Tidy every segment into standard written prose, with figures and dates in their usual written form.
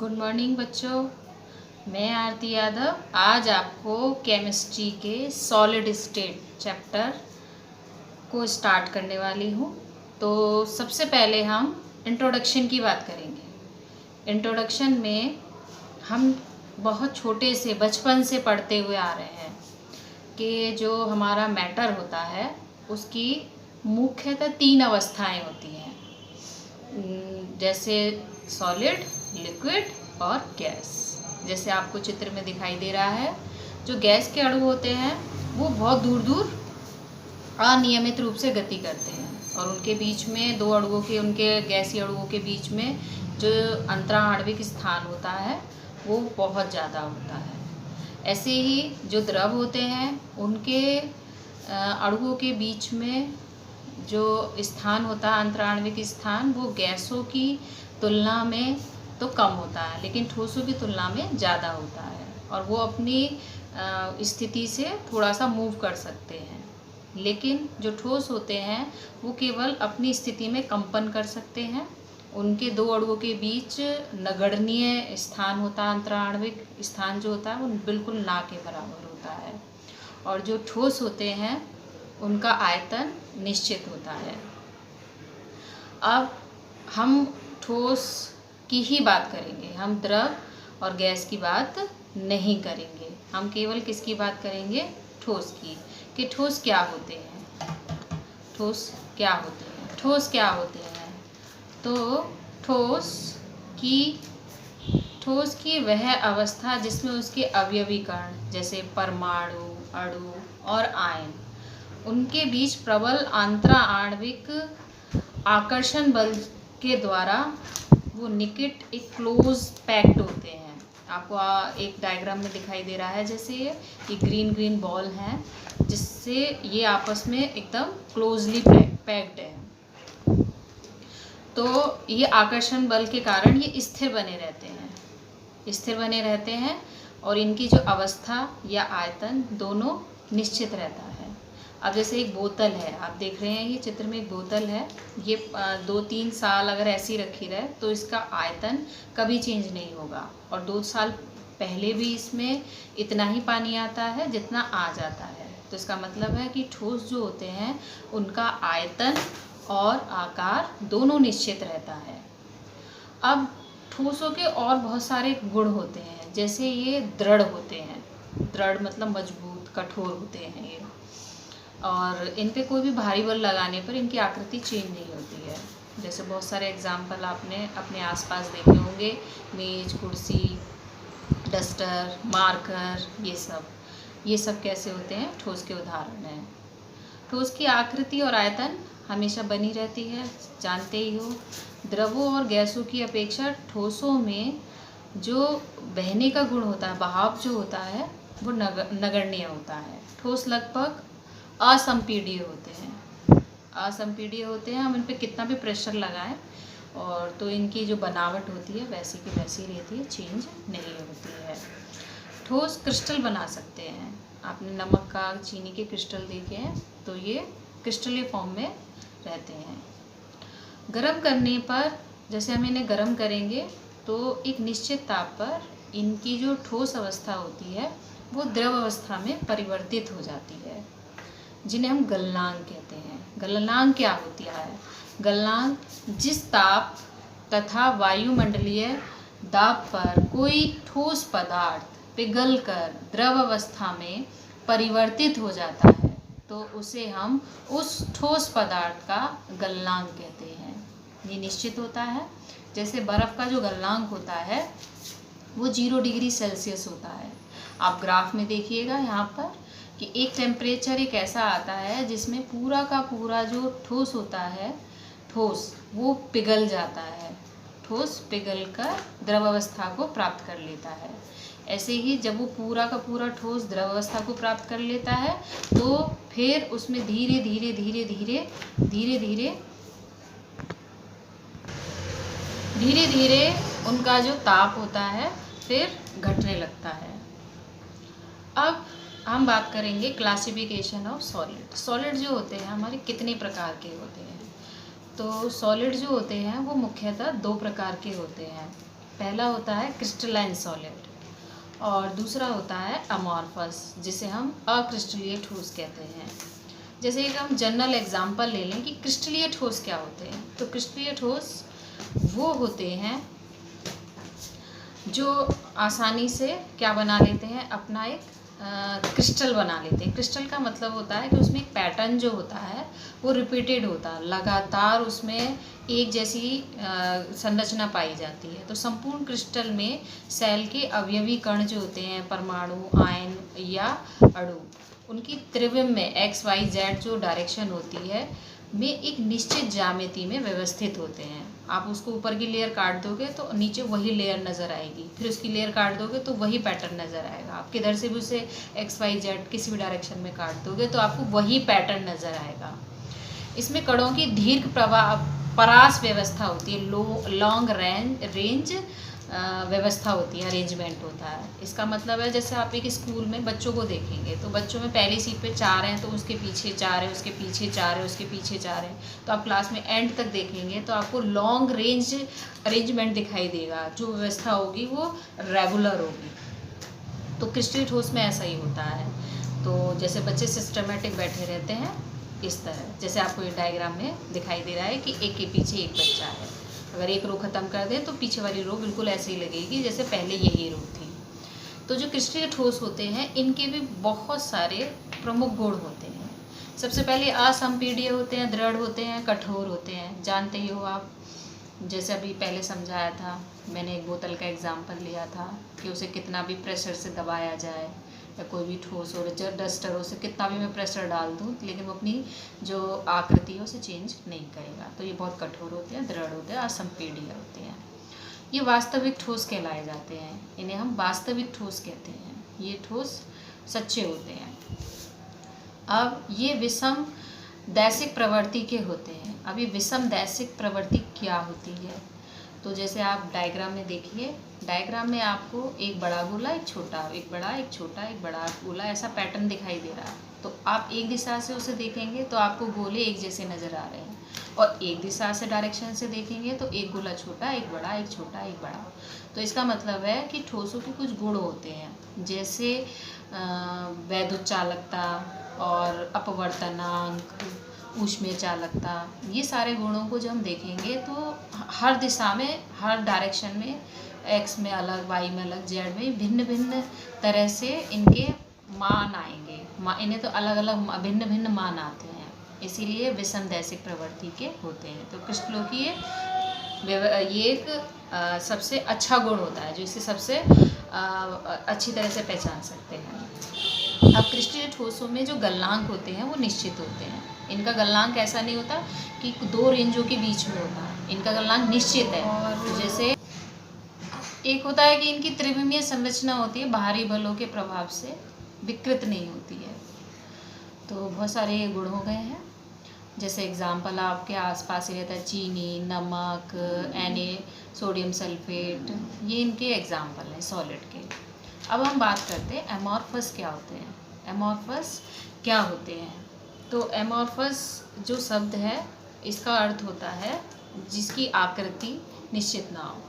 Good morning बच्चों। मैं आरती यादव आज आपको केमिस्ट्री के सॉलिड स्टेट चैप्टर को स्टार्ट करने वाली हूँ। तो सबसे पहले हम इंट्रोडक्शन की बात करेंगे। इंट्रोडक्शन में हम बहुत छोटे से बचपन से पढ़ते हुए आ रहे हैं कि जो हमारा मैटर होता है उसकी मुख्यतः 3 अवस्थाएं होती हैं, जैसे सॉलिड, लिक्विड और गैस। जैसे आपको चित्र में दिखाई दे रहा है, जो गैस के अणु होते हैं वो बहुत दूर दूर अनियमित रूप से गति करते हैं और उनके बीच में दो अणुओं के उनके गैसीय अणुओं के बीच में जो अंतराण्विक स्थान होता है वो बहुत ज़्यादा होता है। ऐसे ही जो द्रव होते हैं उनके अणुओं के बीच में जो स्थान होता है अंतराण्विक स्थान, वो गैसों की तुलना में तो कम होता है लेकिन ठोसों की तुलना में ज़्यादा होता है और वो अपनी स्थिति से थोड़ा सा मूव कर सकते हैं। लेकिन जो ठोस होते हैं वो केवल अपनी स्थिति में कंपन कर सकते हैं। उनके दो अणुओं के बीच नगण्य स्थान होता है, अंतराण्विक स्थान जो होता है वो बिल्कुल ना के बराबर होता है। और जो ठोस होते हैं उनका आयतन निश्चित होता है। अब हम ठोस की ही बात करेंगे, हम द्रव और गैस की बात नहीं करेंगे। हम केवल किसकी बात करेंगे? ठोस की। कि ठोस क्या होते हैं, ठोस क्या होते हैं, ठोस क्या होते हैं। तो ठोस की वह अवस्था जिसमें उसके अवयवी कण जैसे परमाणु, अणु और आयन, उनके बीच प्रबल अंतराण्विक आकर्षण बल के द्वारा वो निकट एक क्लोज पैक्ड होते हैं। आपको एक डायग्राम में दिखाई दे रहा है, जैसे ये ग्रीन बॉल हैं जिससे ये आपस में एकदम क्लोजली पैक्ड है। तो ये आकर्षण बल के कारण ये स्थिर बने रहते हैं और इनकी जो अवस्था या आयतन दोनों निश्चित रहता है। अब जैसे एक बोतल है, आप देख रहे हैं ये चित्र में एक बोतल है, ये 2-3 साल अगर ऐसी रखी रहे तो इसका आयतन कभी चेंज नहीं होगा और 2 साल पहले भी इसमें इतना ही पानी आता है जितना आज आता है। तो इसका मतलब है कि ठोस जो होते हैं उनका आयतन और आकार दोनों निश्चित रहता है। अब ठोसों के और बहुत सारे गुण होते हैं, जैसे ये दृढ़ होते हैं। दृढ़ मतलब मजबूत, कठोर होते हैं ये, और इन पे कोई भी भारी बल लगाने पर इनकी आकृति चेंज नहीं होती है। जैसे बहुत सारे एग्जाम्पल आपने अपने आसपास देखे होंगे, मेज, कुर्सी, डस्टर, मार्कर, ये सब कैसे होते हैं? ठोस के उदाहरण हैं। ठोस की आकृति और आयतन हमेशा बनी रहती है, जानते ही हो। द्रवों और गैसों की अपेक्षा ठोसों में जो बहने का गुण होता है, बहाव जो होता है, वो नगण्य होता है। ठोस लगभग असंपीड्य होते हैं। हम इन पे कितना भी प्रेशर लगाएं और तो इनकी जो बनावट होती है वैसी की वैसी रहती है, चेंज नहीं होती है। ठोस क्रिस्टल बना सकते हैं। आपने नमक का, चीनी के क्रिस्टल देखे हैं, तो ये क्रिस्टलीय फॉर्म में रहते हैं। गर्म करने पर, जैसे हम इन्हें गर्म करेंगे तो एक निश्चित ताप पर इनकी जो ठोस अवस्था होती है वो द्रव अवस्था में परिवर्तित हो जाती है, जिन्हें हम गलनांक कहते हैं। गलनांक क्या होती है? गलनांक जिस ताप तथा वायुमंडलीय दाब पर कोई ठोस पदार्थ पिघलकर द्रव अवस्था में परिवर्तित हो जाता है तो उसे हम उस ठोस पदार्थ का गलनांक कहते हैं। ये निश्चित होता है। जैसे बर्फ़ का जो गलनांक होता है वो 0 डिग्री सेल्सियस होता है। आप ग्राफ में देखिएगा यहाँ पर कि एक टेम्परेचर एक ऐसा आता है जिसमें पूरा का पूरा जो ठोस होता है, ठोस वो पिघल जाता है, ठोस पिघल कर द्रव अवस्था को प्राप्त कर लेता है। ऐसे ही जब वो पूरा का पूरा ठोस द्रव अवस्था को प्राप्त कर लेता है तो फिर उसमें धीरे धीरे उनका जो ताप होता है फिर घटने लगता है। अब हम बात करेंगे क्लासिफिकेशन ऑफ सॉलिड। सॉलिड जो होते हैं हमारे कितने प्रकार के होते हैं? तो सॉलिड जो होते हैं वो मुख्यतः 2 प्रकार के होते हैं। पहला होता है क्रिस्टलाइन सॉलिड और दूसरा होता है अमॉर्फस, जिसे हम अक्रिस्टलीय ठोस कहते हैं। जैसे एक हम जनरल एग्जांपल ले लें कि क्रिस्टलीय ठोस क्या होते हैं। तो क्रिस्टलीय ठोस वो होते हैं जो आसानी से क्या बना लेते हैं, अपना एक क्रिस्टल बना लेते हैं। क्रिस्टल का मतलब होता है कि उसमें एक पैटर्न जो होता है वो रिपीटेड होता है, लगातार उसमें एक जैसी संरचना पाई जाती है। तो संपूर्ण क्रिस्टल में सेल के अवयवी कण जो होते हैं, परमाणु, आयन या अणु, उनकी त्रिविम में एक्स वाई जेड जो डायरेक्शन होती है में एक निश्चित ज्यामिति में व्यवस्थित होते हैं। आप उसको ऊपर की लेयर काट दोगे तो नीचे वही लेयर नज़र आएगी, फिर उसकी लेयर काट दोगे तो वही पैटर्न नज़र आएगा। आप किधर से भी उसे एक्स वाई जेड किसी भी डायरेक्शन में काट दोगे तो आपको वही पैटर्न नज़र आएगा। इसमें कणों की दीर्घ प्रवाह परास व्यवस्था होती है, लॉन्ग रेंज व्यवस्था होती है, अरेंजमेंट होता है। इसका मतलब है जैसे आप एक स्कूल में बच्चों को देखेंगे तो बच्चों में पहली सीट पे 4 हैं तो उसके पीछे 4 है, उसके पीछे 4 है, उसके पीछे 4 है। तो आप क्लास में एंड तक देखेंगे तो आपको लॉन्ग रेंज अरेंजमेंट दिखाई देगा। जो व्यवस्था होगी वो रेगुलर होगी। तो क्रिस्टलीय ठोस में ऐसा ही होता है। तो जैसे बच्चे सिस्टमेटिक बैठे रहते हैं इस तरह, जैसे आपको ये डायग्राम में दिखाई दे रहा है कि एक के पीछे एक बच्चा है। अगर एक रो ख़त्म कर दें तो पीछे वाली रो बिल्कुल ऐसे ही लगेगी जैसे पहले यही रो थी। तो जो क्रिस्टलीय ठोस होते हैं इनके भी बहुत सारे प्रमुख गुण होते हैं। सबसे पहले असंपीड्य होते हैं, दृढ़ होते हैं, कठोर होते हैं। जानते ही हो आप, जैसे अभी पहले समझाया था, मैंने एक बोतल का एग्जाम्पल लिया था कि उसे कितना भी प्रेशर से दबाया जाए या कोई भी ठोस हो, डस्टर हो, उसे कितना भी मैं प्रेशर डाल दूँ लेकिन वो अपनी जो आकृति है उसे चेंज नहीं करेगा। तो ये बहुत कठोर होते हैं, दृढ़ होते हैं, असंपीड्य होते हैं। ये वास्तविक ठोस कहलाए जाते हैं। इन्हें हम वास्तविक ठोस कहते हैं। ये ठोस सच्चे होते हैं। अब ये विषम दैशिक प्रवृत्ति के होते हैं। अब ये विषम दैशिक प्रवृत्ति क्या होती है? तो जैसे आप डायग्राम में देखिए, डायग्राम में आपको एक बड़ा गोला, एक छोटा, एक बड़ा, एक छोटा, एक बड़ा गोला, ऐसा पैटर्न दिखाई दे रहा है। तो आप एक दिशा से उसे देखेंगे तो आपको गोले एक जैसे नज़र आ रहे हैं, और एक दिशा से डायरेक्शन से देखेंगे तो एक गोला छोटा, एक बड़ा, एक छोटा, एक बड़ा। तो इसका मतलब है कि ठोसों के कुछ गुण होते हैं, जैसे वैद्युत चालकता और अपवर्तनांक, ऊष्मीय चालकता। ये सारे गुणों को जब हम देखेंगे तो हर दिशा में, हर डायरेक्शन में, एक्स में अलग, वाई में अलग, जेड में भिन्न भिन्न तरह से इनके मान आएंगे। इन्हें तो अलग अलग भिन्न भिन्न मान आते हैं, इसीलिए विषम दैशिक प्रवृत्ति के होते हैं। तो क्रिस्टलों की ये एक सबसे अच्छा गुण होता है जो इसे सबसे अच्छी तरह से पहचान सकते हैं। अब क्रिस्टलीय ठोसों में जो गलनांक होते हैं वो निश्चित होते हैं। इनका गलनांक ऐसा नहीं होता कि दो रेंजों के बीच में होता है, इनका गलनांक निश्चित है। और जैसे एक होता है कि इनकी त्रिविमीय संरचना होती है, बाहरी बलों के प्रभाव से विकृत नहीं होती है। तो बहुत सारे ये गुण हो गए हैं। जैसे एग्जाम्पल आपके आसपास ही रहता है चीनी, नमक, सोडियम सल्फेट, ये इनके एग्जाम्पल हैं सॉलिड के। अब हम बात करते हैं एमॉर्फस क्या होते हैं। एमॉर्फस क्या होते हैं? तो एमॉर्फस जो शब्द है इसका अर्थ होता है जिसकी आकृति निश्चित ना हो,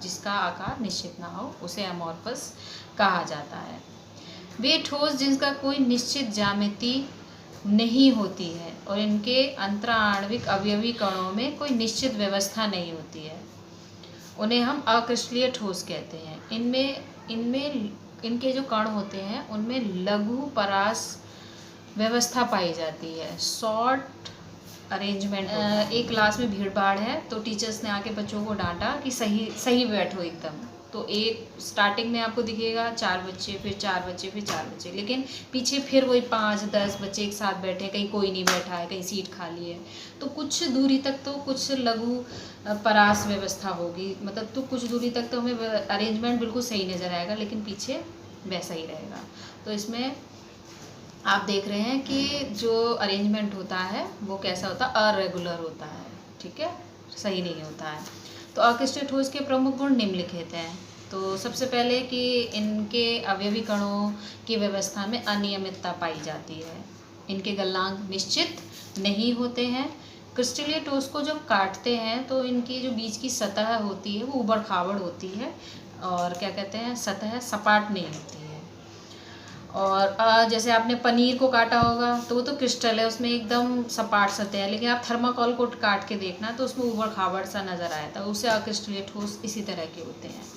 जिसका आकार निश्चित ना हो, उसे एमॉर्फस कहा जाता है। वे ठोस जिनका कोई निश्चित ज्यामिति नहीं होती है और इनके अंतराण्विक अवयवी कणों में कोई निश्चित व्यवस्था नहीं होती है, उन्हें हम अक्रिस्टलीय ठोस कहते हैं। इनमें इनके जो कण होते हैं उनमें लघु परास व्यवस्था पाई जाती है, शॉर्ट अरेंजमेंट। एक क्लास में भीड़ भाड़ है तो टीचर्स ने आके बच्चों को डांटा कि सही बैठो एकदम। तो एक स्टार्टिंग में आपको दिखेगा 4 बच्चे, फिर 4 बच्चे, फिर 4 बच्चे, लेकिन पीछे फिर वही 5-10 बच्चे एक साथ बैठे, कहीं कोई नहीं बैठा है, कहीं सीट खाली है। तो कुछ दूरी तक तो कुछ लघु परास व्यवस्था होगी, मतलब तो कुछ दूरी तक तो हमें अरेंजमेंट बिल्कुल सही नज़र आएगा, लेकिन पीछे वैसा ही रहेगा। तो इसमें आप देख रहे हैं कि जो अरेंजमेंट होता है वो कैसा होता है, अरेगुलर होता है, ठीक है, सही नहीं होता है। तो अक्रिस्टलीय ठोस के प्रमुख गुण निम्नलिखित हैं। तो सबसे पहले कि इनके अवयवी कणों की व्यवस्था में अनियमितता पाई जाती है, इनके गलनांक निश्चित नहीं होते हैं, क्रिस्टलीय ठोस को जब काटते हैं तो इनकी जो बीच की सतह होती है वो ऊबड़ खाबड़ होती है, और क्या कहते हैं, सतह सपाट नहीं होती है। और जैसे आपने पनीर को काटा होगा तो वो तो क्रिस्टल है, उसमें एकदम सपाट सतह है, लेकिन आप थर्माकोल को काट के देखना तो उसमें ऊबड़ खाबड़ सा नज़र आया था। उससे अक्रिस्टलीय ठोस इसी तरह के होते हैं।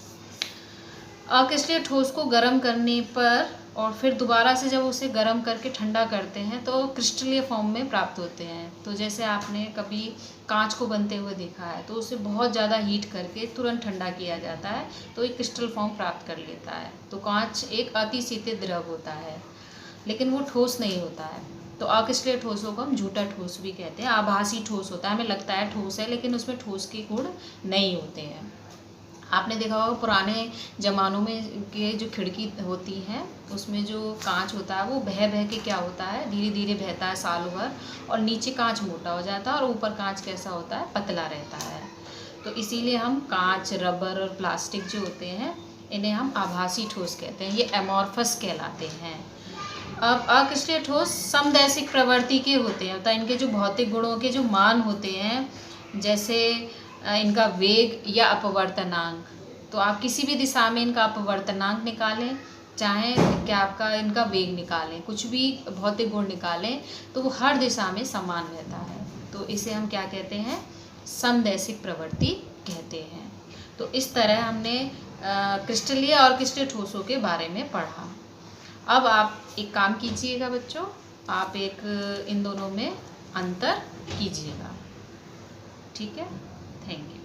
अक्रिस्टलीय ठोस को गर्म करने पर और फिर दोबारा से जब उसे गर्म करके ठंडा करते हैं तो क्रिस्टलीय फॉर्म में प्राप्त होते हैं। तो जैसे आपने कभी कांच को बनते हुए देखा है तो उसे बहुत ज़्यादा हीट करके तुरंत ठंडा किया जाता है तो एक क्रिस्टल फॉर्म प्राप्त कर लेता है। तो कांच एक अतिशीतित द्रव होता है, लेकिन वो ठोस नहीं होता है। तो अक्रिस्टलीय ठोसों को हम झूठा ठोस भी कहते हैं। आभासी ठोस होता है, हमें लगता है ठोस है लेकिन उसमें ठोस के गुण नहीं होते हैं। आपने देखा होगा पुराने ज़मानों में के जो खिड़की होती है उसमें जो कांच होता है वो बह बह के क्या होता है, धीरे धीरे बहता है सालों भर, और नीचे कांच मोटा हो जाता है और ऊपर कांच कैसा होता है, पतला रहता है। तो इसीलिए हम कांच, रबर और प्लास्टिक जो होते हैं इन्हें हम आभासी ठोस कहते हैं, ये एमॉर्फस कहलाते हैं। अब अक्रिस्टलीय ठोस समदैशिक प्रवृत्ति के होते हैं, अर्थात इनके जो भौतिक गुणों के जो मान होते हैं, जैसे इनका वेग या अपवर्तनांक, तो आप किसी भी दिशा में इनका अपवर्तनांक निकालें, चाहे क्या आपका इनका वेग निकालें, कुछ भी भौतिक गुण निकालें तो वो हर दिशा में समान रहता है। तो इसे हम क्या कहते हैं, समदैशिक प्रवृत्ति कहते हैं। तो इस तरह हमने क्रिस्टलीय और अक्रिस्टलीय ठोसों के बारे में पढ़ा। अब आप एक काम कीजिएगा बच्चों, आप इन दोनों में अंतर कीजिएगा, ठीक है। Thank you.